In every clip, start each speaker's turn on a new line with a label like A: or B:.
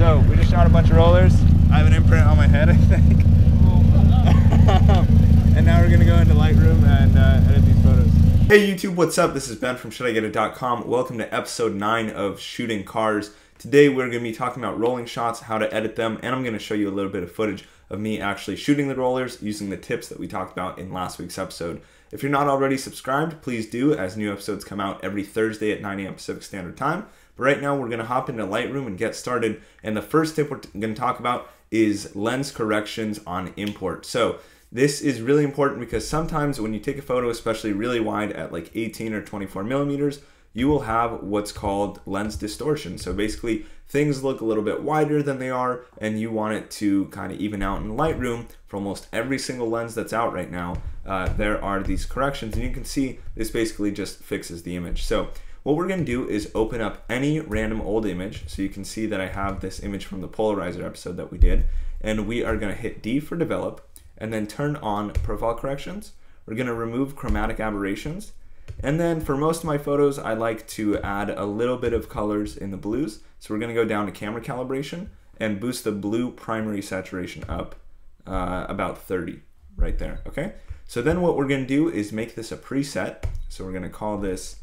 A: So we just shot a bunch of rollers. I have an imprint on my head, I think. And now we're gonna go into Lightroom and edit these photos. Hey YouTube, what's up? This is Ben from ShouldIGetIt.com. Welcome to episode 9 of Shooting Cars. Today we're gonna be talking about rolling shots, how to edit them, and I'm gonna show you a little bit of footage of me actually shooting the rollers using the tips that we talked about in last week's episode. If you're not already subscribed, please do, as new episodes come out every Thursday at 9 a.m. Pacific Standard Time. But right now we're going to hop into Lightroom and get started. And the first tip we're going to talk about is lens corrections on import. So this is really important because sometimes when you take a photo, especially really wide at like 18 or 24 millimeters, you will have what's called lens distortion. So basically things look a little bit wider than they are, and you want it to kind of even out in Lightroom. For almost every single lens that's out right now, there are these corrections, and you can see this basically just fixes the image. So what we're going to do is open up any random old image. So you can see that I have this image from the polarizer episode that we did, and we are going to hit D for develop and then turn on profile corrections. We're going to remove chromatic aberrations, and then for most of my photos I like to add a little bit of colors in the blues. So we're going to go down to camera calibration and boost the blue primary saturation up about 30 right there. Okay, so then what we're going to do is make this a preset. So we're going to call this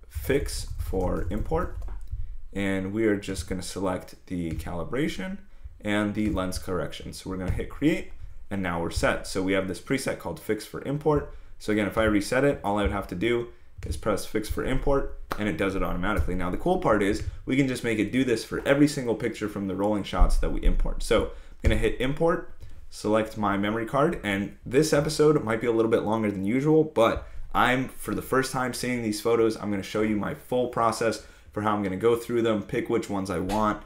A: fix for import, and we are just going to select the calibration and the lens correction. So we're going to hit create, and now we're set. So we have this preset called fix for import. So again, if I reset it, all I would have to do is press fix for import, and it does it automatically. Now the cool part is we can just make it do this for every single picture from the rolling shots that we import. So I'm going to hit import, select my memory card, and this episode might be a little bit longer than usual, but for the first time seeing these photos, I'm going to show you my full process for how I'm going to go through them, pick which ones I want,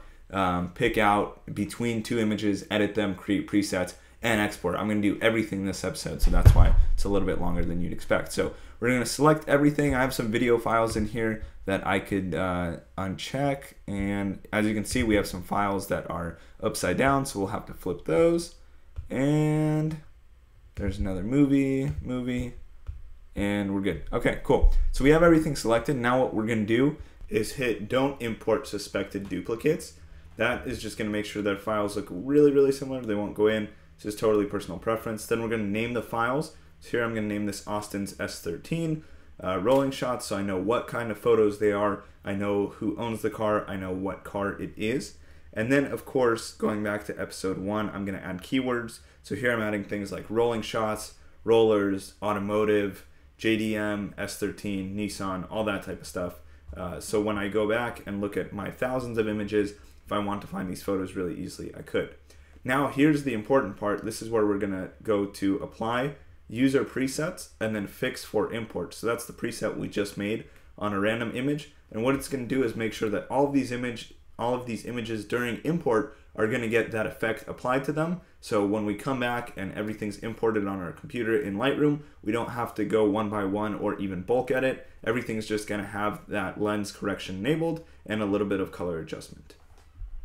A: pick out between two images, edit them, create presets, and export. I'm going to do everything in this episode, so that's why it's a little bit longer than you'd expect. So we're going to select everything. I have some video files in here that I could uncheck, and as you can see, we have some files that are upside down, so we'll have to flip those. And there's another movie, and we're good. Okay, cool. So we have everything selected. Now what we're going to do is hit don't import suspected duplicates. That is just going to make sure that files look really, really similar. They won't go in. This is totally personal preference. Then we're going to name the files. So here I'm going to name this Austin's S13 rolling shots, so I know what kind of photos they are. I know who owns the car. I know what car it is. And then, of course, going back to episode 1, I'm going to add keywords. So here I'm adding things like rolling shots, rollers, automotive, JDM, S13, Nissan, all that type of stuff. So when I go back and look at my thousands of images, if I want to find these photos really easily, I could. Now here's the important part. This is where we're going to go to apply, user presets, and then fix for import. So that's the preset we just made on a random image. And what it's going to do is make sure that all of these images during import are going to get that effect applied to them. So when we come back and everything's imported on our computer in Lightroom, we don't have to go one by one or even bulk edit. Everything's just going to have that lens correction enabled and a little bit of color adjustment.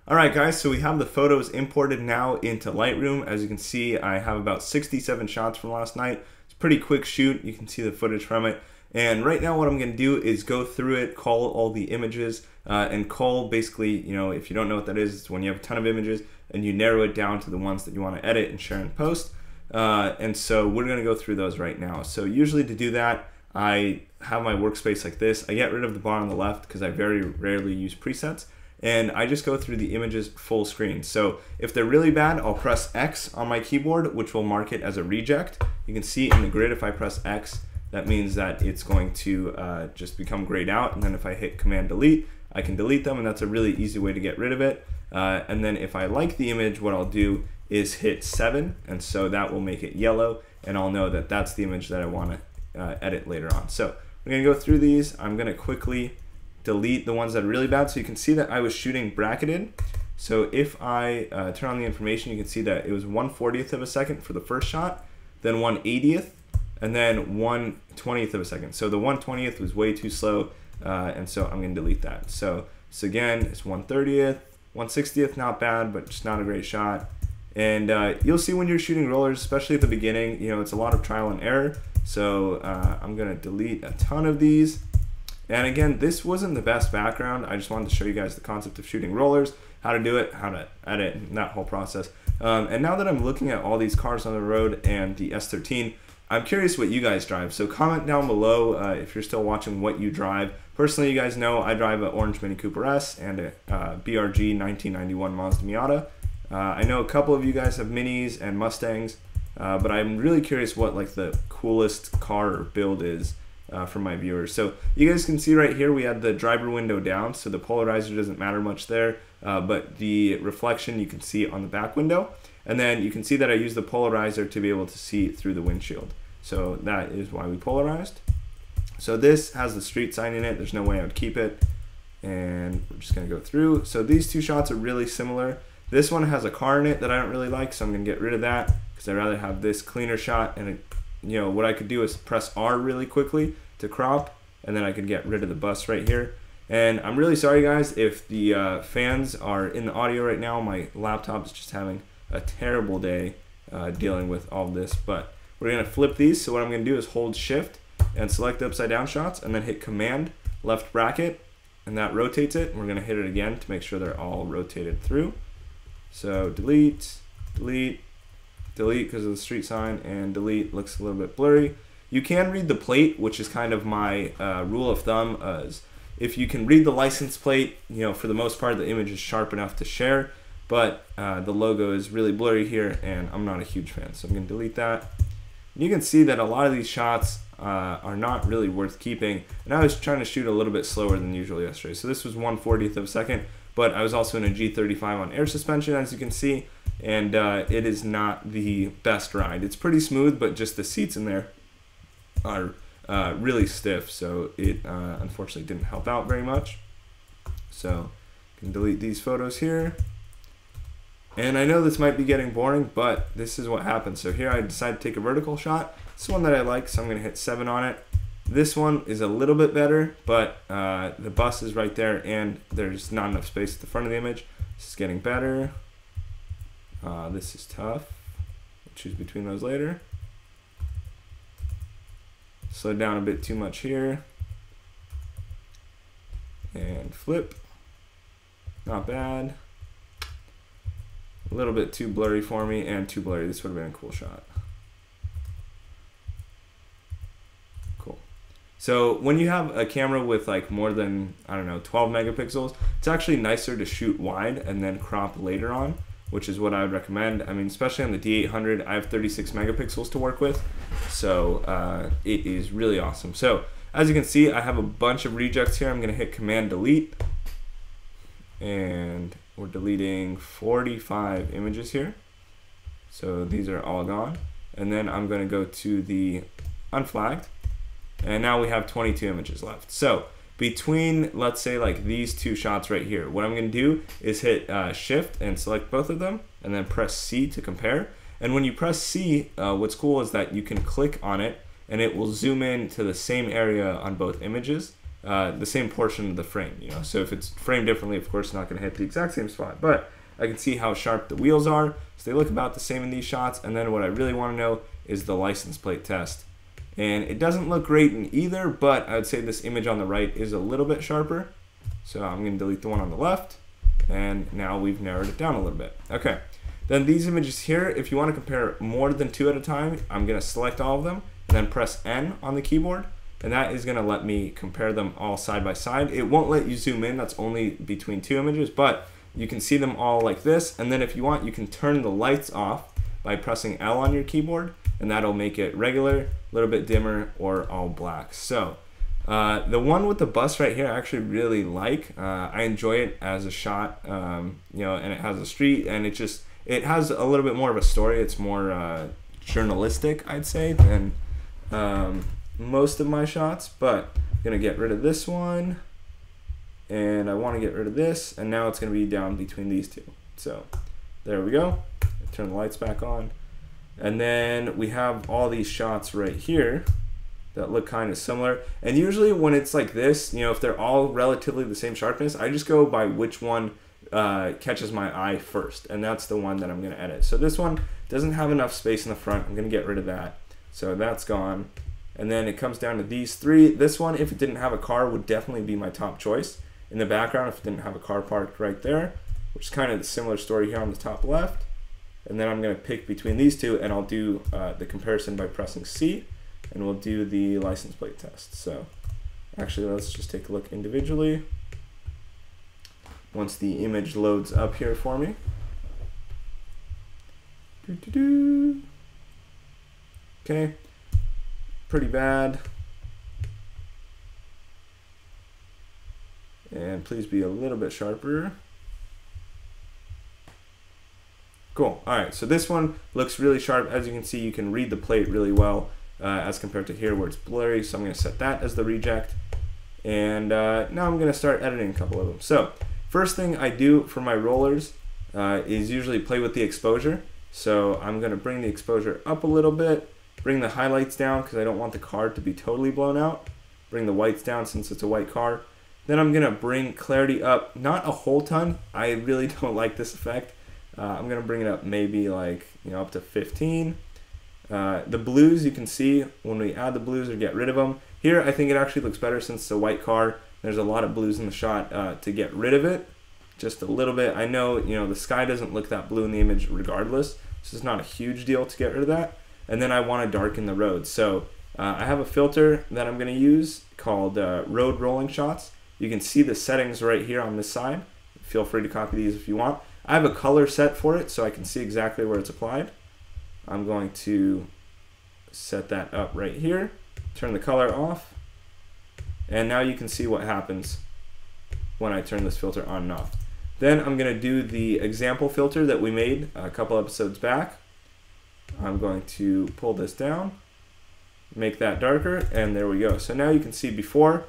A: Alright guys, so we have the photos imported now into Lightroom. As you can see, I have about 67 shots from last night. It's a pretty quick shoot. You can see the footage from it. And right now what I'm going to do is go through it, cull all the images, and cull basically, you know, if you don't know what that is, it's when you have a ton of images and you narrow it down to the ones that you want to edit and share and post. And so we're going to go through those right now. So usually to do that, I have my workspace like this. I get rid of the bar on the left because I very rarely use presets. And I just go through the images full screen. So if they're really bad, I'll press X on my keyboard, which will mark it as a reject. You can see in the grid, if I press X, that means that it's going to just become grayed out. And then if I hit Command Delete, I can delete them, and that's a really easy way to get rid of it. And then if I like the image, what I'll do is hit 7, and so that will make it yellow, and I'll know that that's the image that I want to edit later on. So I'm going to go through these. I'm going to quickly delete the ones that are really bad. So you can see that I was shooting bracketed. So if I turn on the information, you can see that it was 1/40th of a second for the first shot, then 1/80th, and then 1/20th of a second. So the 1/20th was way too slow, and so I'm going to delete that. So again, it's 1/30th, 1/60th, not bad, but just not a great shot. And you'll see when you're shooting rollers, especially at the beginning, you know, it's a lot of trial and error. So I'm going to delete a ton of these. And again, this wasn't the best background. I just wanted to show you guys the concept of shooting rollers. how to do it, how to edit, and that whole process. And now that I'm looking at all these cars on the road and the S13, I'm curious what you guys drive. So comment down below if you're still watching what you drive. Personally, you guys know I drive an orange Mini Cooper S and a BRG 1991 Mazda Miata. I know a couple of you guys have Minis and Mustangs, but I'm really curious what like the coolest car or build is from my viewers. So you guys can see right here we had the driver window down, so the polarizer doesn't matter much there, but the reflection you can see on the back window, and then you can see that I use the polarizer to be able to see through the windshield. So that is why we polarized. So this has the street sign in it, there's no way I would keep it, and we're just gonna go through. So these two shots are really similar. This one has a car in it that I don't really like, so I'm gonna get rid of that because I'd rather have this cleaner shot. And it, you know, what I could do is press R really quickly to crop, and then I could get rid of the bus right here. And I'm really sorry guys if the fans are in the audio right now. My laptop is just having a terrible day dealing with all this, but we're gonna flip these. So what I'm gonna do is hold shift and select the upside down shots, and then hit command left bracket, and that rotates it. And we're gonna hit it again to make sure they're all rotated through. So delete, delete, delete because of the street sign, and delete looks a little bit blurry. You can read the plate, which is kind of my rule of thumb. If you can read the license plate, you know, for the most part the image is sharp enough to share, but the logo is really blurry here, and I'm not a huge fan, so I'm gonna delete that. And you can see that a lot of these shots are not really worth keeping, and I was trying to shoot a little bit slower than usual yesterday. So this was 1/40th of a second, but I was also in a G35 on air suspension, as you can see, and it is not the best ride. It's pretty smooth, but just the seats in there are really stiff, so it unfortunately didn't help out very much. So you can delete these photos here. And I know this might be getting boring, but this is what happens. So here I decided to take a vertical shot. This one that I like, so I'm gonna hit 7 on it. This one is a little bit better, but the bus is right there and there's not enough space at the front of the image. This is getting better. This is tough. We'll choose between those later. Slow down a bit too much here. And flip. Not bad. A little bit too blurry for me, and too blurry. This would have been a cool shot. Cool. So when you have a camera with like more than, I don't know, 12 megapixels, it's actually nicer to shoot wide and then crop later on, which is what I would recommend. I mean, especially on the D800, I have 36 megapixels to work with, so it is really awesome. So as you can see, I have a bunch of rejects here. I'm gonna hit Command Delete, and we're deleting 45 images here. So these are all gone. And then I'm gonna go to the unflagged, and now we have 22 images left. So between, let's say like these two shots right here, what I'm gonna do is hit shift and select both of them, and then press C to compare. And when you press C, what's cool is that you can click on it and it will zoom in to the same area on both images, the same portion of the frame, you know. So if it's framed differently, of course, it's not gonna hit the exact same spot, but I can see how sharp the wheels are. So they look about the same in these shots. And then what I really wanna know is the license plate test. And it doesn't look great in either, but I would say this image on the right is a little bit sharper. So I'm gonna delete the one on the left, and now we've narrowed it down a little bit. Okay, then these images here, if you wanna compare more than 2 at a time, I'm gonna select all of them, and then press N on the keyboard, and that is gonna let me compare them all side by side. It won't let you zoom in, that's only between 2 images, but you can see them all like this, and then if you want, you can turn the lights off by pressing L on your keyboard, and that'll make it regular, a little bit dimmer, or all black. So the one with the bus right here I actually really like. I enjoy it as a shot, you know, and it has a street, and it has a little bit more of a story. It's more journalistic, I'd say, than most of my shots, but I'm gonna get rid of this one, and I wanna get rid of this, and now it's gonna be down between these two. So there we go. Turn the lights back on. And then we have all these shots right here that look kind of similar. And usually when it's like this, you know, if they're all relatively the same sharpness, I just go by which one catches my eye first. And that's the one that I'm gonna edit. So this one doesn't have enough space in the front. I'm gonna get rid of that. So that's gone. And then it comes down to these three. This one, if it didn't have a car, would definitely be my top choice. In the background, if it didn't have a car parked right there. which is kind of the similar story here on the top left. And then I'm going to pick between these two, and I'll do the comparison by pressing C, and we'll do the license plate test. So actually, let's just take a look individually. Once the image loads up here for me. Okay, pretty bad. And please be a little bit sharper. Cool. All right, so this one looks really sharp. As you can see, you can read the plate really well as compared to here where it's blurry. So I'm going to set that as the reject. And now I'm going to start editing a couple of them. So first thing I do for my rollers is usually play with the exposure. So I'm going to bring the exposure up a little bit, bring the highlights down because I don't want the car to be totally blown out, bring the whites down since it's a white car. Then I'm going to bring clarity up, not a whole ton. I really don't like this effect. I'm going to bring it up maybe like, up to 15. The blues, you can see when we add the blues or get rid of them. Here, I think it actually looks better since it's a white car. There's a lot of blues in the shot to get rid of it. Just a little bit. I know, the sky doesn't look that blue in the image regardless. This is not a huge deal to get rid of that. And then I want to darken the road. So I have a filter that I'm going to use called Road Rolling Shots. You can see the settings right here on this side. Feel free to copy these if you want. I have a color set for it so I can see exactly where it's applied. I'm going to set that up right here, turn the color off, and now you can see what happens when I turn this filter on and off. Then I'm going to do the example filter that we made a couple episodes back. I'm going to pull this down, make that darker, and there we go. So now you can see before,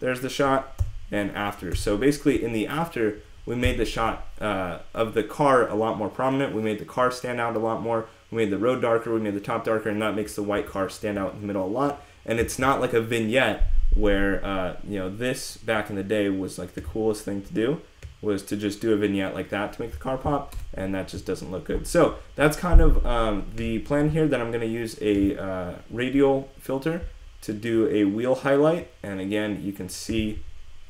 A: there's the shot, and after. So basically in the after, we made the shot of the car a lot more prominent. We made the car stand out a lot more. We made the road darker, we made the top darker, and that makes the white car stand out in the middle a lot. And it's not like a vignette where, this back in the day was like the coolest thing to do, was to just do a vignette like that to make the car pop, and that just doesn't look good. So that's kind of the plan here. That I'm going to use a radial filter to do a wheel highlight. And again, you can see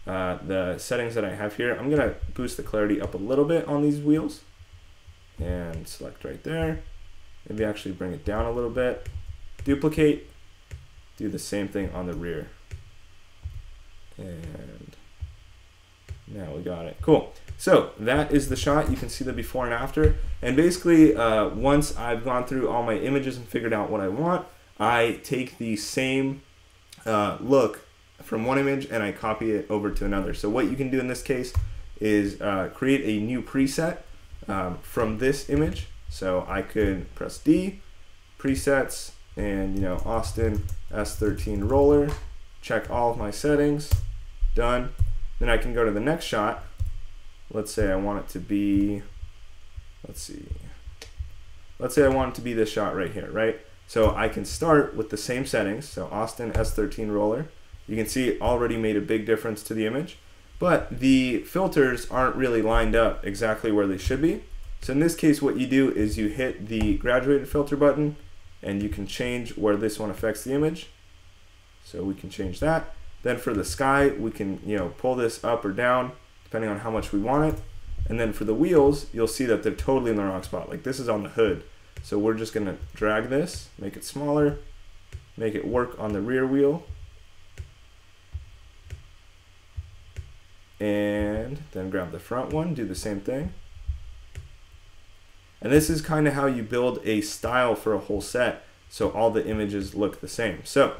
A: the settings that I have here. I'm going to boost the clarity up a little bit on these wheels and select right there. Maybe actually bring it down a little bit. Duplicate. Do the same thing on the rear. And now we got it. Cool. So that is the shot. You can see the before and after. And basically, once I've gone through all my images and figured out what I want, I take the same look from one image and I copy it over to another. So what you can do in this case is create a new preset from this image. So I could press D, presets, and Austin S13 roller, check all of my settings, done. Then I can go to the next shot. Let's say I want it to be, let's say I want it to be this shot right here, right? So I can start with the same settings. So Austin S13 roller. You can see it already made a big difference to the image, but the filters aren't really lined up exactly where they should be. So in this case, what you do is you hit the graduated filter button and you can change where this one affects the image. So we can change that. Then for the sky, we can pull this up or down depending on how much we want it. And then for the wheels, you'll see that they're totally in the wrong spot. Like this is on the hood. So we're just gonna drag this, make it smaller, make it work on the rear wheel. And then grab the front one, do the same thing. And this is kind of how you build a style for a whole set so all the images look the same. So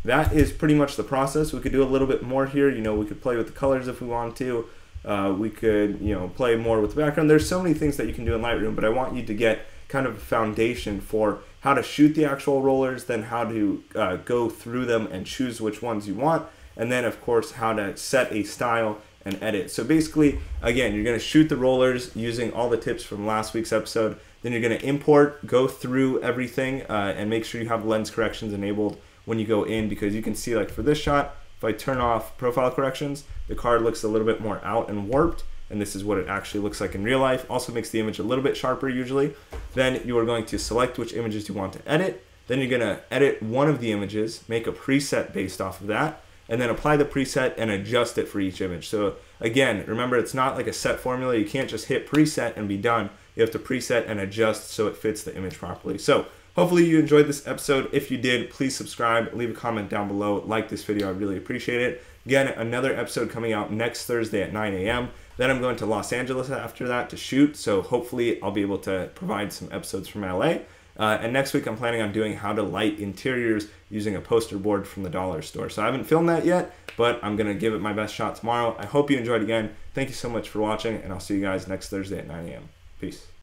A: that is pretty much the process. We could do a little bit more here. We could play with the colors if we wanted to. We could play more with the background. There's so many things that you can do in Lightroom, but I want you to get kind of a foundation for how to shoot the actual rollers, then how to go through them and choose which ones you want, and then of course how to set a style and edit. So basically, again, you're going to shoot the rollers using all the tips from last week's episode. Then you're going to import, go through everything, and make sure you have lens corrections enabled when you go in, because you can see, like for this shot, if I turn off profile corrections, the card looks a little bit more out and warped, and this is what it actually looks like in real life. Also makes the image a little bit sharper usually. Then you are going to select which images you want to edit. Then you're going to edit one of the images, make a preset based off of that. and then apply the preset and adjust it for each image. So again, remember, it's not like a set formula. You can't just hit preset and be done. You have to preset and adjust so it fits the image properly. So hopefully you enjoyed this episode. If you did, please subscribe, leave a comment down below, like this video. I really appreciate it. Again, another episode coming out next Thursday at 9 a.m. Then I'm going to Los Angeles after that to shoot, so hopefully I'll be able to provide some episodes from LA. And next week I'm planning on doing how to light interiors using a poster board from the dollar store. So I haven't filmed that yet, but I'm going to give it my best shot tomorrow. I hope you enjoyed again. Thank you so much for watching, and I'll see you guys next Thursday at 9 a.m. Peace.